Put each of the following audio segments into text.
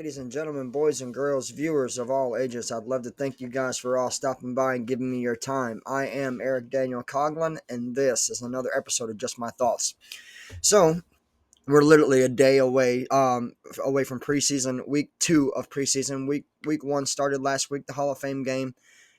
ladies and gentlemen, boys and girls, viewers of all ages. I'd love to thank you guys for all stopping by and giving me your time. I am Erick Daniel Coughlin, and this is another episode of Just My Thoughts. So, we're literally a day away from preseason, week 2 of preseason. Week 1 started last week. The Hall of Fame game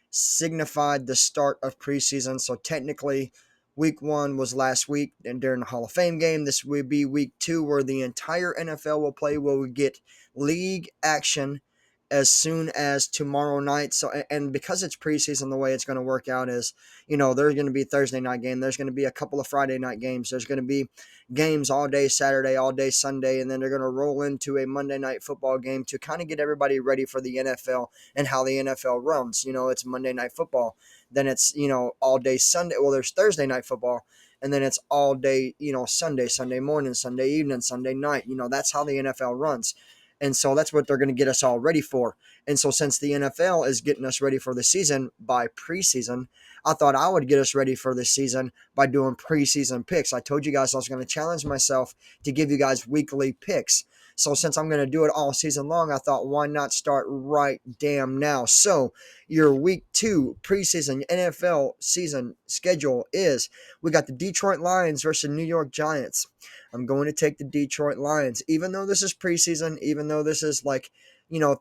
signified the start of preseason. So technically, week 1 was last week, and during the Hall of Fame game, this will be week 2, where the entire NFL will play. Where we get league action as soon as tomorrow night. So, and because it's preseason, the way it's going to work out is, there's going to be Thursday night game. There's going to be a couple of Friday night games. There's going to be games all day Saturday, all day Sunday, and then they're going to roll into a Monday night football game to kind of get everybody ready for the NFL and how the NFL runs. It's Monday night football. Then it's, all day Sunday. Well, there's Thursday night football. And then it's all day, Sunday morning, Sunday evening, Sunday night. That's how the NFL runs. And so that's what they're going to get us all ready for. And so since the NFL is getting us ready for the season by preseason, I thought I would get us ready for the season by doing preseason picks. I told you guys I was going to challenge myself to give you guys weekly picks. So since I'm going to do it all season long, I thought, why not start right damn now? So your week 2 preseason NFL season schedule is, we got the Detroit Lions versus New York Giants. I'm going to take the Detroit Lions. Even though this is preseason, even though this is like,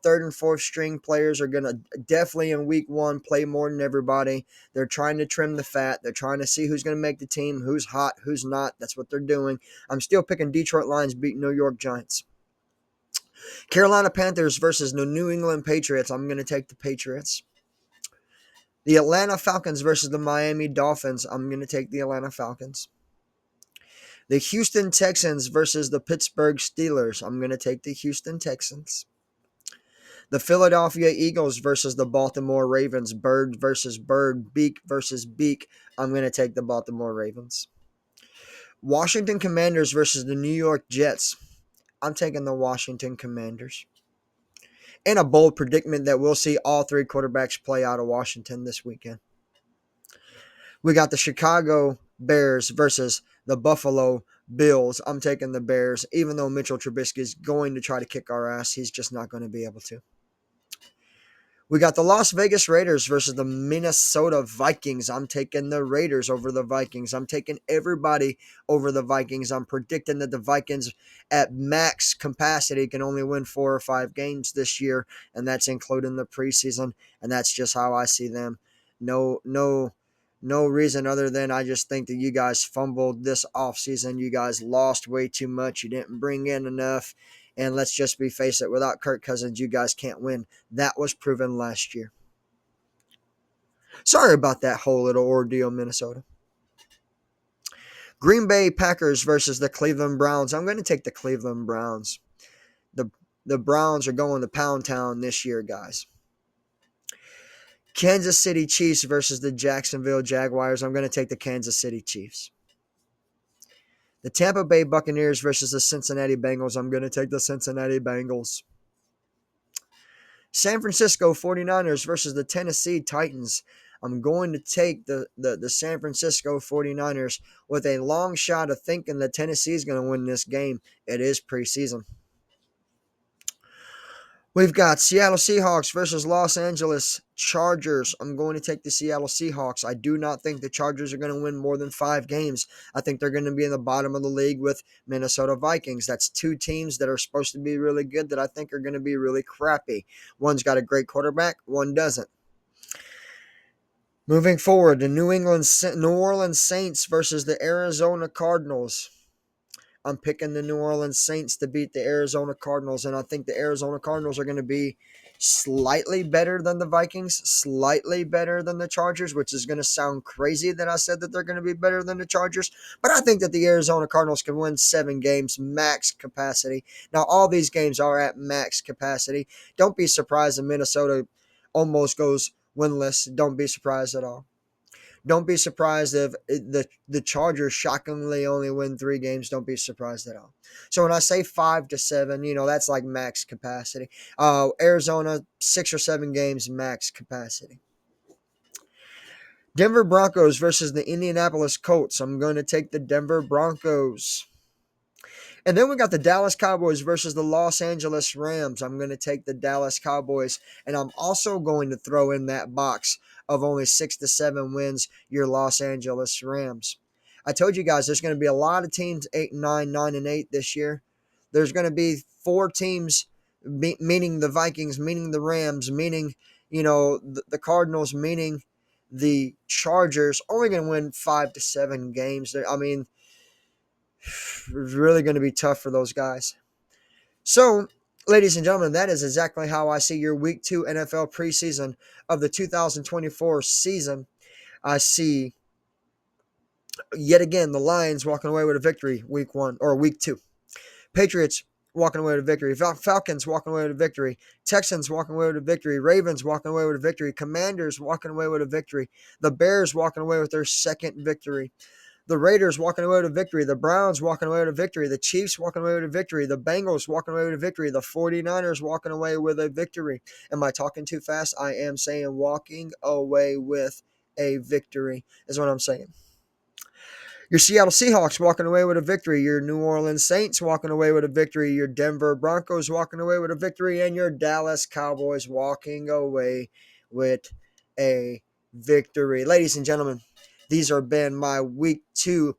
third and fourth string players are going to definitely in week 1 play more than everybody. They're trying to trim the fat. They're trying to see who's going to make the team, who's hot, who's not. That's what they're doing. I'm still picking Detroit Lions beating New York Giants. Carolina Panthers versus the New England Patriots. I'm going to take the Patriots. The Atlanta Falcons versus the Miami Dolphins. I'm going to take the Atlanta Falcons. The Houston Texans versus the Pittsburgh Steelers. I'm going to take the Houston Texans. The Philadelphia Eagles versus the Baltimore Ravens. Bird versus bird. Beak versus beak. I'm going to take the Baltimore Ravens. Washington Commanders versus the New York Jets. I'm taking the Washington Commanders. And a bold predicament that we'll see all 3 quarterbacks play out of Washington this weekend. We got the Chicago Bears versus the Buffalo Bills. I'm taking the Bears, even though Mitchell Trubisky is going to try to kick our ass. He's just not going to be able to. We got the Las Vegas Raiders versus the Minnesota Vikings. I'm taking the Raiders over the Vikings. I'm taking everybody over the Vikings. I'm predicting that the Vikings at max capacity can only win 4 or 5 games this year, and that's including the preseason, and that's just how I see them. No reason other than I just think that you guys fumbled this offseason. You guys lost way too much. You didn't bring in enough. And let's just face it, without Kirk Cousins, you guys can't win. That was proven last year. Sorry about that whole little ordeal, Minnesota. Green Bay Packers versus the Cleveland Browns. I'm going to take the Cleveland Browns. The Browns are going to Pound Town this year, guys. Kansas City Chiefs versus the Jacksonville Jaguars. I'm going to take the Kansas City Chiefs. The Tampa Bay Buccaneers versus the Cincinnati Bengals. I'm going to take the Cincinnati Bengals. San Francisco 49ers versus the Tennessee Titans. I'm going to take the San Francisco 49ers with a long shot of thinking that Tennessee is going to win this game. It is preseason. We've got Seattle Seahawks versus Los Angeles Chargers. I'm going to take the Seattle Seahawks. I do not think the Chargers are going to win more than 5 games. I think they're going to be in the bottom of the league with Minnesota Vikings. That's 2 teams that are supposed to be really good that I think are going to be really crappy. One's got a great quarterback, one doesn't. Moving forward, the New Orleans Saints versus the Arizona Cardinals. I'm picking the New Orleans Saints to beat the Arizona Cardinals, and I think the Arizona Cardinals are going to be slightly better than the Vikings, slightly better than the Chargers, which is going to sound crazy that I said that they're going to be better than the Chargers, but I think that the Arizona Cardinals can win 7 games, max capacity. Now, all these games are at max capacity. Don't be surprised if Minnesota almost goes winless. Don't be surprised at all. Don't be surprised if the Chargers shockingly only win 3 games. Don't be surprised at all. So when I say 5 to 7, that's like max capacity. Arizona, 6 or 7 games, max capacity. Denver Broncos versus the Indianapolis Colts. I'm going to take the Denver Broncos. And then we got the Dallas Cowboys versus the Los Angeles Rams. I'm going to take the Dallas Cowboys, and I'm also going to throw in that box of only 6 to 7 wins, your Los Angeles Rams. I told you guys there's going to be a lot of teams 8-9, 9-8 this year. There's going to be 4 teams, meaning the Vikings, meaning the Rams, meaning the Cardinals, meaning the Chargers, only going to win 5 to 7 games. I mean, it's really going to be tough for those guys. So, ladies and gentlemen, that is exactly how I see your Week 2 NFL preseason of the 2024 season. I see, yet again, the Lions walking away with a victory Week 1 or Week 2. Patriots walking away with a victory. Falcons walking away with a victory. Texans walking away with a victory. Ravens walking away with a victory. Commanders walking away with a victory. The Bears walking away with their second victory. The Raiders walking away with a victory. The Browns walking away with a victory. The Chiefs walking away with a victory. The Bengals walking away with a victory. The 49ers walking away with a victory. Am I talking too fast? I am saying walking away with a victory is what I'm saying. Your Seattle Seahawks walking away with a victory. Your New Orleans Saints walking away with a victory. Your Denver Broncos walking away with a victory. And your Dallas Cowboys walking away with a victory. Ladies and gentlemen, these have been my Week 2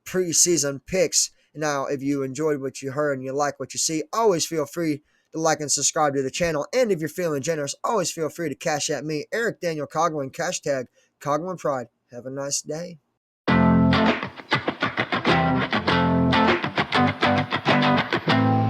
preseason picks. Now, if you enjoyed what you heard and you like what you see, always feel free to like and subscribe to the channel. And if you're feeling generous, always feel free to cash at me, Erick Daniel Coughlin, #Coughlin Pride. Have a nice day.